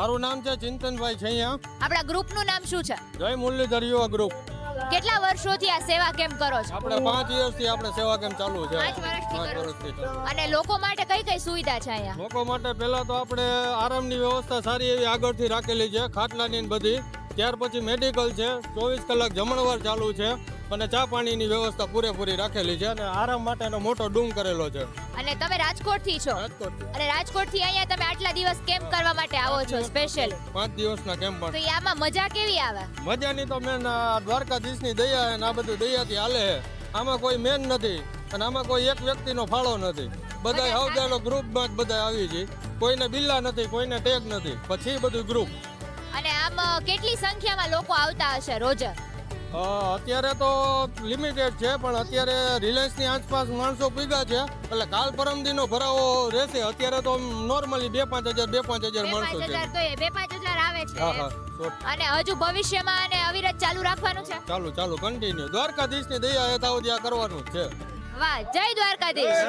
મારું નામ છે ચિંતનભાઈ છૈયા. આપણા ગ્રુપનું નામ શું છે? જય મુરલીધર યુવા ગ્રુપ. કેટલા વર્ષોથી આ સેવા કેમ્પ કરો છો? આપણે 5 વર્ષથી આપણે સેવા કેમ્પ ચાલુ છે. 5 વર્ષથી 5 કરો. વર્ષથી ચાલુ. અને લોકો માટે કઈ કઈ સુવિધા છે અહીંયા? લોકો માટે પહેલા તો આપણે આરામની વ્યવસ્થા સારી એવી આગળથી રાખેલી છે, ખાટલાની ને બધી. ત્યાર પછી મેડિકલ છે, 24 કલાક જમણવાર ચાલુ છે અને ચા પાણીની વ્યવસ્થા પૂરેપૂરી રાખેલી છે અને આરામ માટેનો મોટો ડૂમ કરેલો છે. અને તમે રાજકોટ થી છો? રાજકોટથી. અને રાજકોટ થી અહીંયા તમે આટલા દિવસ કેમ્પ કરવા માટે આવો છો સ્પેશિયલ? 5 દિવસના કેમ્પ તો પણ. આમાં મજા કેવી આવે? મજાની તો મેન દ્વારકાધીશની દયા અને આ બધું દયાથી હાલે છે. આમાં કોઈ મેન નથી અને આમાં કોઈ એક વ્યક્તિનો ફાળો નથી. બધા હવદાનો ગ્રુપમાં જ બધા આવી છે. કોઈને બિલ્લા નથી, કોઈને ટેગ નથી, પછી બધું ગ્રુપ. અને આમ કેટલી સંખ્યામાં લોકો આવતા હશે રોજ? અત્યારે તો લિમિટેડ છે, પણ અત્યારે રિલાયન્સની આસપાસ માણસો પૂગ્યા છે, એટલે કાલ પરમદીનો ભરાવો રહેશે. અત્યારે તો નોર્મલી 2-5 હજાર માણસો છે. 2-5 હજાર આવે છે. હા હા, અને હજુ ભવિષ્યમાં આને અવિરત ચાલુ રાખવાનું છે? ચાલુ કન્ટિન્યુ. દ્વારકાધીશની દયા યથાવત આ કરવાનું જ છે. વાહ, જય દ્વારકાધીશ.